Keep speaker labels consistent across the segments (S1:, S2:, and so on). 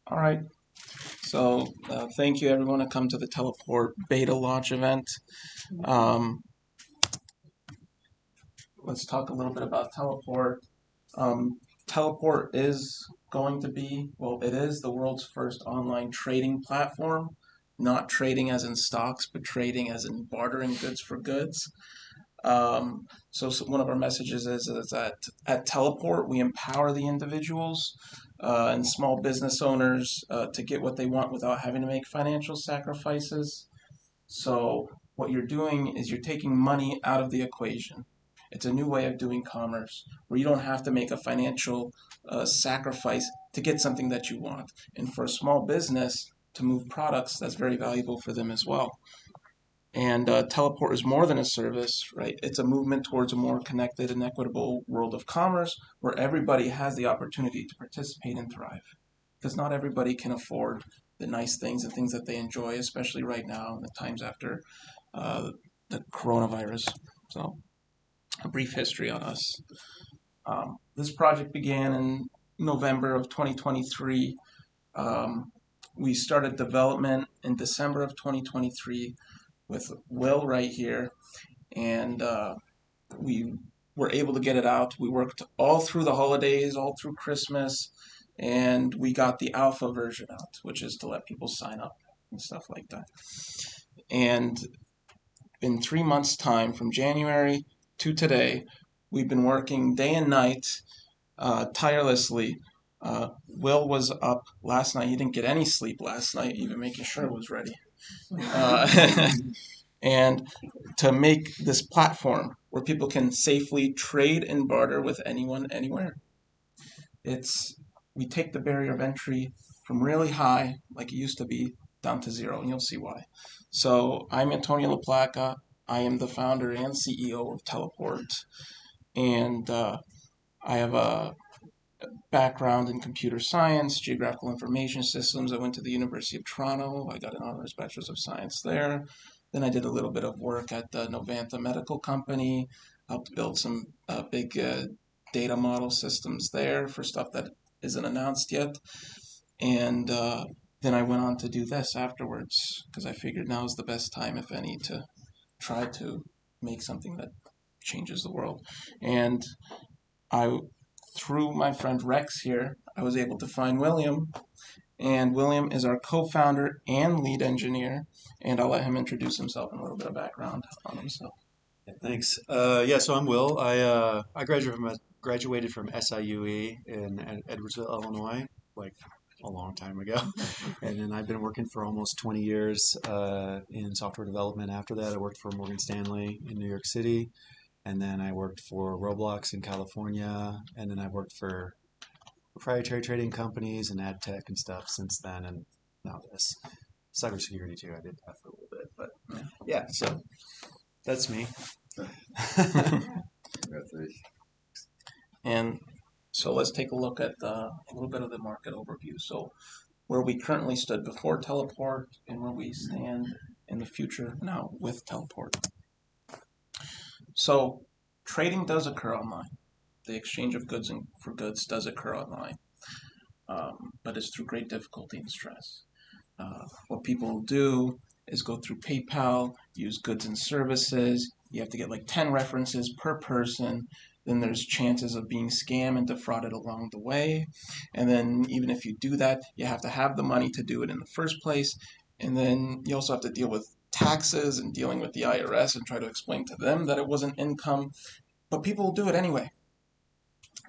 S1: All right. So thank you everyone to come to the Teleport Beta launch event. Um, let's talk a little bit about Teleport. Teleport is going to be, well, it is the world's first online trading platform. Not trading as in stocks, but trading as in bartering goods for goods. So one of our messages is that at Teleport, we empower the individuals and small business owners to get what they want without having to make financial sacrifices. So what you're doing is you're taking money out of the equation. It's a new way of doing commerce where you don't have to make a financial sacrifice to get something that you want. And for a small business to move products, that's very valuable for them as well. And Teleport is more than a service, right? It's a movement towards a more connected and equitable world of commerce where everybody has the opportunity to participate and thrive. Because not everybody can afford the nice things and things that they enjoy, especially right now in the times after uh, the coronavirus. So, a brief history on us. This project began in November of 2023. Um, we started development in December of 2023 with Will right here, and we were able to get it out. We worked all through the holidays, all through Christmas, and we got the alpha version out, which is to let people sign up and stuff like that. And in 3 months' time, from January to today, we've been working day and night, tirelessly. Will was up last night. He didn't get any sleep last night, even making sure it was ready. Uh, and to make this platform where people can safely trade and barter with anyone, anywhere. It's we take the barrier of entry from really high, like it used to be, down to zero, and you'll see why. So I'm Antonio LaPlaca. I am the founder and CEO of Teleport, and I have a background in computer science, geographical information systems. I went to the University of Toronto. I got an honors bachelor's of science there. Then I did a little bit of work at the Novanta Medical Company, helped build some big data model systems there for stuff that isn't announced yet. And then I went on to do this afterwards because I figured now is the best time, if any, to try to make something that changes the world. And I, through my friend Rex here, I was able to find William, and William is our co-founder and lead engineer. And I'll let him introduce himself and a little bit of background on himself.
S2: Yeah, thanks. Yeah, so I'm Will. I graduated from SIUE in Edwardsville, Illinois, like a long time ago, and then I've been working for almost 20 years in software development. After that, I worked for Morgan Stanley in New York City, and then I worked for Roblox in California, and then I worked for proprietary trading companies and ad tech and stuff since then, and now this cybersecurity too. I did that for a little bit, but yeah, so that's me.
S1: And so let's take a look at a little bit of the market overview. So where we currently stood before Teleport and where we stand in the future now with Teleport. So trading does occur online. The exchange of goods and for goods does occur online, but it's through great difficulty and stress. What people do is go through PayPal, use goods and services. You have to get like 10 references per person. Then there's chances of being scammed and defrauded along the way. And then even if you do that, you have to have the money to do it in the first place. And then you also have to deal with taxes and dealing with the IRS and try to explain to them that it wasn't income. But people do it anyway.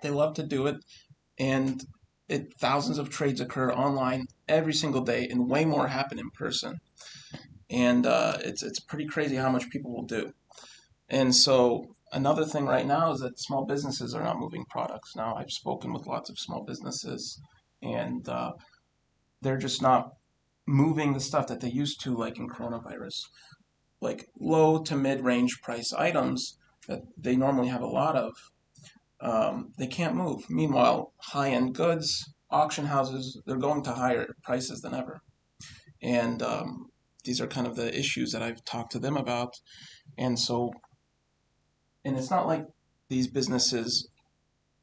S1: They love to do it, and thousands of trades occur online every single day, and way more happen in person. And it's pretty crazy how much people will do. And so another thing right now is that small businesses are not moving products. Now I've spoken with lots of small businesses, and they're just not moving the stuff that they used to, like in coronavirus, like low to mid range price items that they normally have a lot of. They can't move. Meanwhile, high-end goods, auction houses, they're going to higher prices than ever. And these are kind of the issues that I've talked to them about. And so, and it's not like these businesses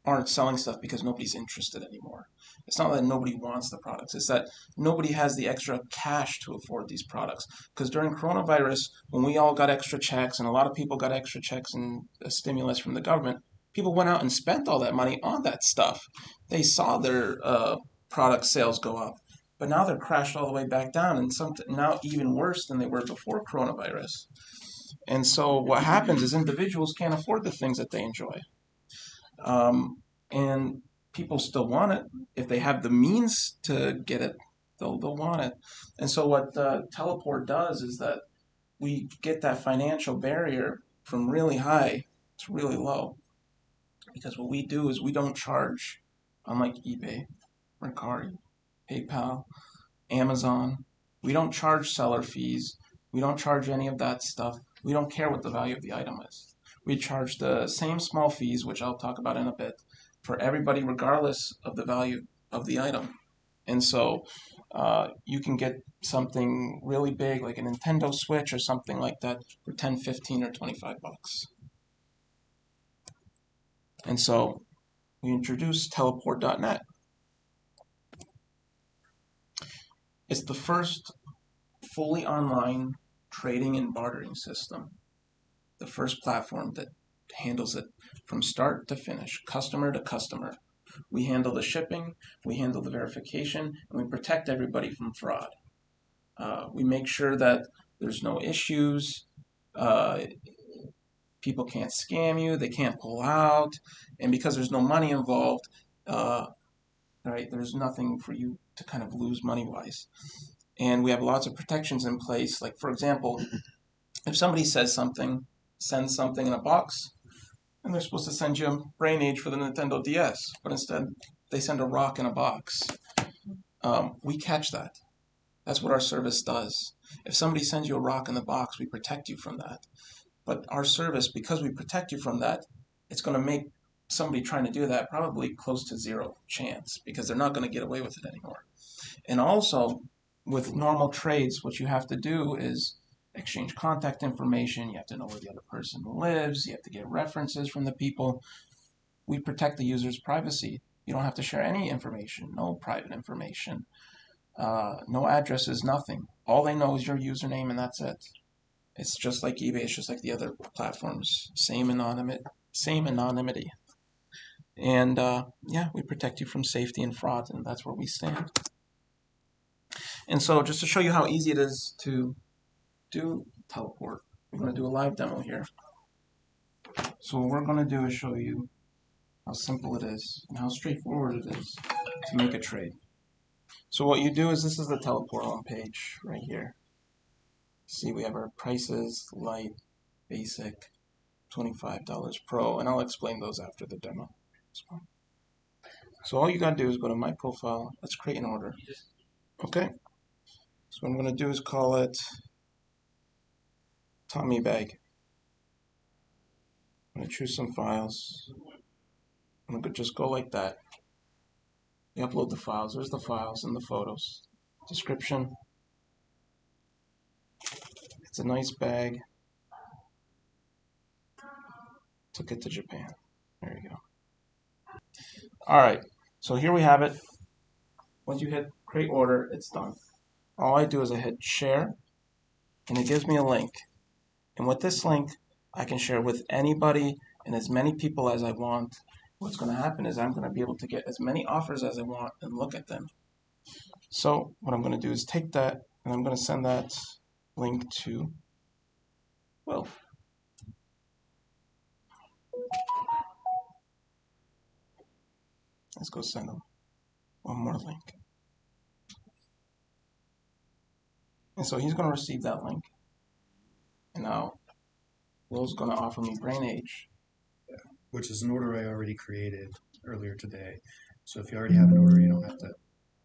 S1: aren't selling stuff because nobody's interested anymore. It's not that nobody wants the products, it's that nobody has the extra cash to afford these products. Because during coronavirus, when we all got extra checks and a lot of people got extra checks and a stimulus from the government, people went out and spent all that money on that stuff. They saw their product sales go up, but now they're crashed all the way back down, and something now even worse than they were before coronavirus. And so what happens is individuals can't afford the things that they enjoy. And people still want it. If they have the means to get it, they'll want it. And so what Teleport does is that we get that financial barrier from really high to really low. Because what we do is we don't charge, unlike eBay, Mercari, PayPal, Amazon, we don't charge seller fees. We don't charge any of that stuff. We don't care what the value of the item is. We charge the same small fees, which I'll talk about in a bit, for everybody regardless of the value of the item. And so you can get something really big like a Nintendo Switch or something like that for 10, 15, or 25 bucks. And so we introduced teleport.net. It's the first fully online trading and bartering system, the first platform that handles it from start to finish, customer to customer. We handle the shipping, we handle the verification, and we protect everybody from fraud. We make sure that there's no issues, people can't scam you, they can't pull out, and because there's no money involved, right, there's nothing for you to kind of lose money-wise. And we have lots of protections in place. Like, for example, if somebody sends something in a box, and they're supposed to send you a brain age for the Nintendo DS, but instead they send a rock in a box. We catch that. That's what our service does. If somebody sends you a rock in the box, we protect you from that. But our service, because we protect you from that, it's going to make somebody trying to do that probably close to zero chance because they're not going to get away with it anymore. And also, with normal trades, what you have to do is exchange contact information. You have to know where the other person lives. You have to get references from the people. We protect the user's privacy. You don't have to share any information, no private information, no addresses, nothing. All they know is your username, and that's it. It's just like eBay. It's just like the other platforms. Same anonymity. And yeah, we protect you from safety and fraud, and that's where we stand. And so just to show you how easy it is to do Teleport, we're going to do a live demo here. So what we're going to do is show you how simple it is and how straightforward it is to make a trade. So what you do is, this is the Teleport homepage right here. See, we have our prices, light, basic, $25 pro, and I'll explain those after the demo. So all you gotta do is go to my profile. Let's create an order. Okay. So what I'm gonna do is call it Tommy Bag. I'm gonna choose some files. I'm gonna just go like that. You upload the files. There's the files and the photos. Description. It's a nice bag. Took it to Japan. There you go. Alright, so here we have it. Once you hit create order, it's done. All I do is I hit share, and it gives me a link. And with this link, I can share with anybody and as many people as I want. What's going to happen is I'm going to be able to get as many offers as I want and look at them. So what I'm going to do is take that, and I'm going to send that link to Will. Let's go send him one more link. And so he's going to receive that link. And now Will's going to offer me Brain Age.
S2: Which is an order I already created earlier today. So if you already have an order, you don't have to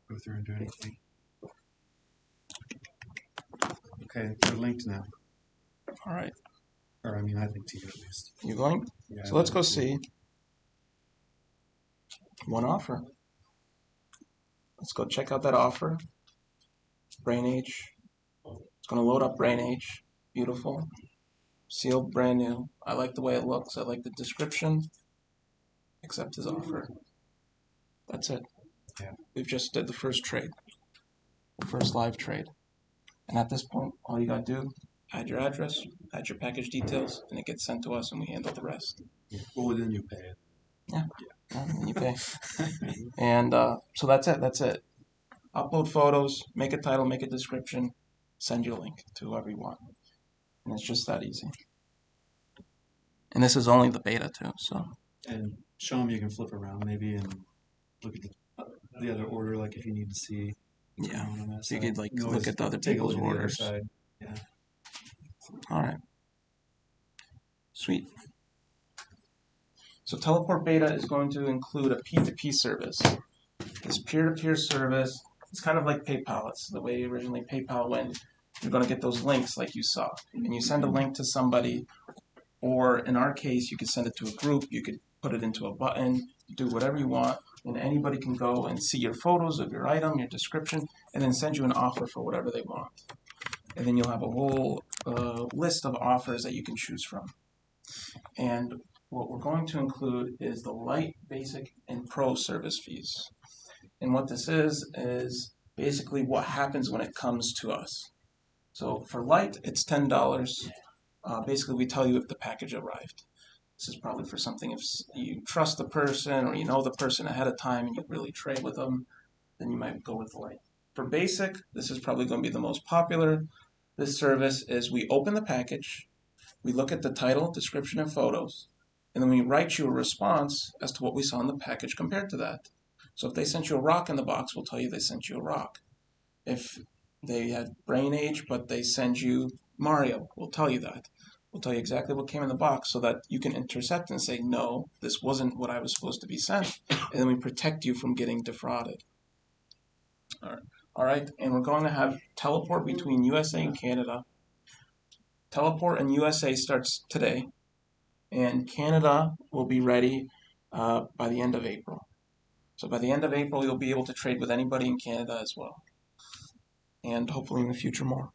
S2: go through and do anything. Okay, they're linked now.
S1: All right.
S2: Or I mean, I linked to you at least.
S1: You going?
S2: Yeah,
S1: So let's go see one offer. Let's go check out that offer. Brain Age. It's going to load up Brain Age. Beautiful. Sealed, brand new. I like the way it looks. I like the description. accept his offer. That's it.
S2: Yeah.
S1: We've just did the first trade, first live trade. And at this point, all you gotta do, add your address, add your package details, and it gets sent to us and we handle the rest.
S2: Yeah. Well, then you pay it.
S1: Yeah. And you pay. And so that's it. That's it. Upload photos, make a title, make a description, send your link to whoever you want. And it's just that easy. And this is only the beta too, so.
S2: And show them you can flip around maybe and look at the other order, like if you need to see.
S1: Yeah. So you
S2: side.
S1: could like
S2: You can
S1: look
S2: always
S1: at the other
S2: take a
S1: people's
S2: look at the other
S1: orders.
S2: side. Yeah.
S1: All right. Sweet. So Teleport Beta is going to include a P2P service. This peer-to-peer service is kind of like PayPal. It's the way originally PayPal went. You're going to get those links like you saw. And you send a link to somebody, or in our case, you could send it to a group. You could put it into a button, do whatever you want, and anybody can go and see your photos of your item, your description, and then send you an offer for whatever they want. And then you'll have a whole list of offers that you can choose from. And what we're going to include is the light, basic, and pro service fees. And what this is basically what happens when it comes to us. So for light, it's $10. Basically, we tell you if the package arrived. This is probably for something if you trust the person or you know the person ahead of time and you really trade with them, then you might go with light. For basic, this is probably going to be the most popular. This service is we open the package, we look at the title, description, and photos, and then we write you a response as to what we saw in the package compared to that. So if they sent you a rock in the box, we'll tell you they sent you a rock. If they had Brain Age, but they send you Mario, we'll tell you that. We'll tell you exactly what came in the box so that you can intercept and say, no, this wasn't what I was supposed to be sent. And then we protect you from getting defrauded. All right, and we're going to have teleport between USA and Canada. Teleport in USA starts today, and Canada will be ready by the end of April. So by the end of April, you'll be able to trade with anybody in Canada as well, and hopefully in the future more.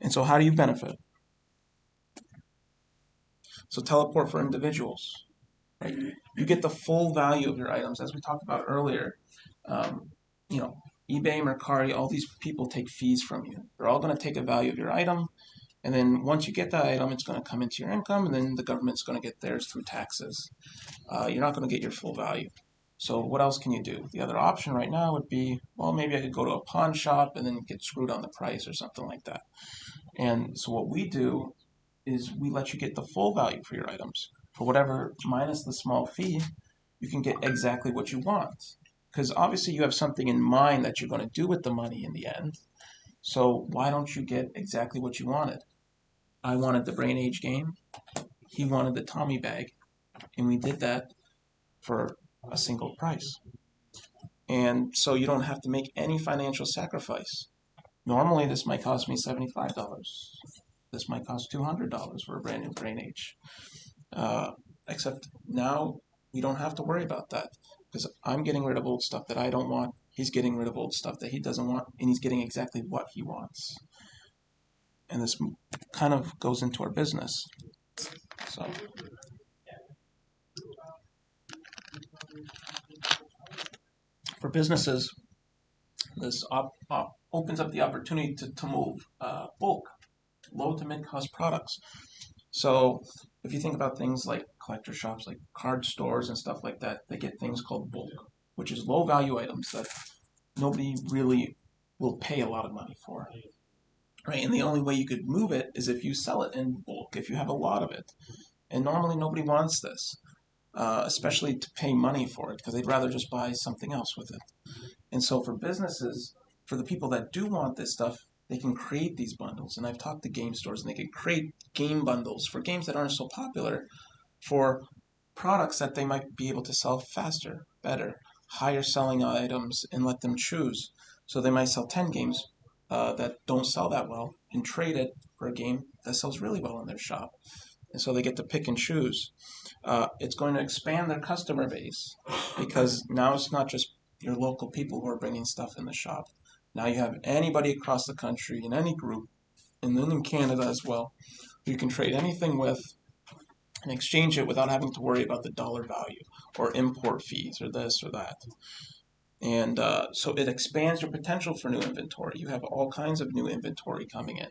S1: And so how do you benefit? So teleport for individuals, right? You get the full value of your items, as we talked about earlier. You know, eBay, Mercari, all these people take fees from you. They're all going to take a value of your item, and then once you get that item, it's going to come into your income, and then the government's going to get theirs through taxes. You're not going to get your full value. So what else can you do? The other option right now would be, well, maybe I could go to a pawn shop and then get screwed on the price or something like that. And so what we do is we let you get the full value for your items. For whatever, minus the small fee, you can get exactly what you want. Because obviously you have something in mind that you're going to do with the money in the end. So why don't you get exactly what you wanted? I wanted the Brain Age game. He wanted the Tommy bag. And we did that for a single price. And so you don't have to make any financial sacrifice. Normally this might cost me $75. This might cost $200 for a brand new Brain Age. Except now we don't have to worry about that because I'm getting rid of old stuff that I don't want. He's getting rid of old stuff that he doesn't want, and he's getting exactly what he wants. And this kind of goes into our business. So, for businesses, this opens up the opportunity to move bulk, low to mid cost products. So, if you think about things like collector shops, like card stores and stuff like that, they get things called bulk, which is low value items that nobody really will pay a lot of money for. Right? And the only way you could move it is if you sell it in bulk, if you have a lot of it. And normally nobody wants this, especially to pay money for it, because they'd rather just buy something else with it. And so for businesses, for the people that do want this stuff, they can create these bundles. And I've talked to game stores, and they can create game bundles for games that aren't so popular for products that they might be able to sell faster, better, higher selling items, and let them choose. So they might sell 10 games that don't sell that well and trade it for a game that sells really well in their shop. And so they get to pick and choose. It's going to expand their customer base because now it's not just your local people who are bringing stuff in the shop. Now you have anybody across the country in any group, and then in Canada as well, who you can trade anything with, and exchange it without having to worry about the dollar value or import fees or this or that. And so it expands your potential for new inventory. You have all kinds of new inventory coming in,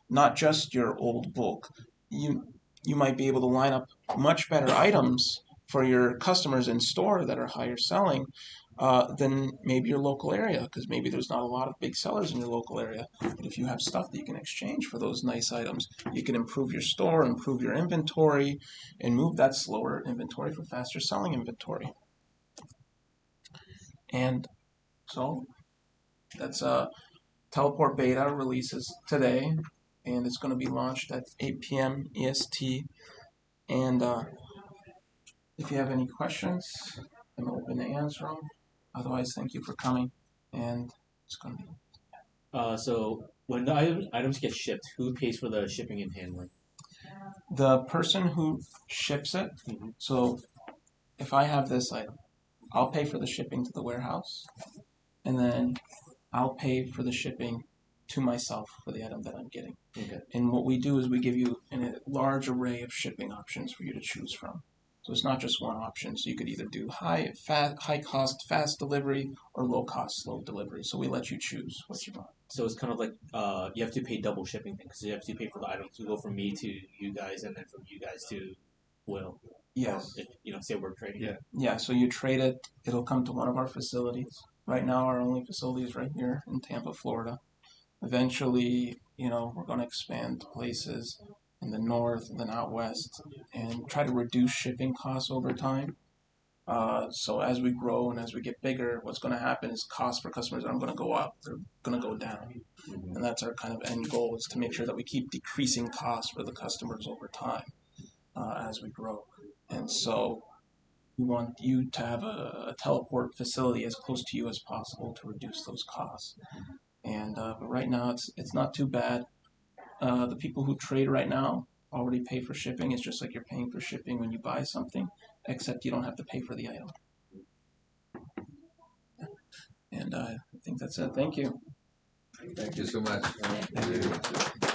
S1: not just your old bulk. You might be able to line up much better items for your customers in store that are higher selling than maybe your local area, because maybe there's not a lot of big sellers in your local area. But if you have stuff that you can exchange for those nice items, you can improve your store, improve your inventory, and move that slower inventory for faster selling inventory. And so that's Teleport Beta releases today, and it's going to be launched at 8 p.m. EST. And if you have any questions, I'm open to answer them. Otherwise, thank you for coming. And it's going to be
S3: So when the items get shipped, who pays for the shipping and handling?
S1: the person who ships it.
S3: Mm-hmm.
S1: So if I have this item, I'll pay for the shipping to the warehouse, and then I'll pay for the shipping to myself for the item that I'm getting.
S3: Okay.
S1: And what we do is we give you a large array of shipping options for you to choose from. So it's not just one option. So you could either do high cost fast delivery or low cost slow delivery. So we let you choose what you want.
S3: So it's kind of like you have to pay double shipping because you have to pay for the items to go from me to you guys and then from you guys to Will.
S1: Yes.
S3: Or if, say we're trading.
S2: Yeah.
S1: Yeah. So you trade it. It'll come to one of our facilities. Right now, our only facility is right here in Tampa, Florida. Eventually, we're going to expand to places in the north and then out west and try to reduce shipping costs over time. So as we grow and as we get bigger, what's going to happen is costs for customers aren't going to go up; they're going to go down, and that's our kind of end goal: is to make sure that we keep decreasing costs for the customers over time as we grow. And so we want you to have a teleport facility as close to you as possible to reduce those costs. And but right now it's not too bad. The people who trade right now already pay for shipping. It's just like you're paying for shipping when you buy something, except you don't have to pay for the item. And I think that's it. Thank you.
S4: Thank you so much.
S1: Thank you.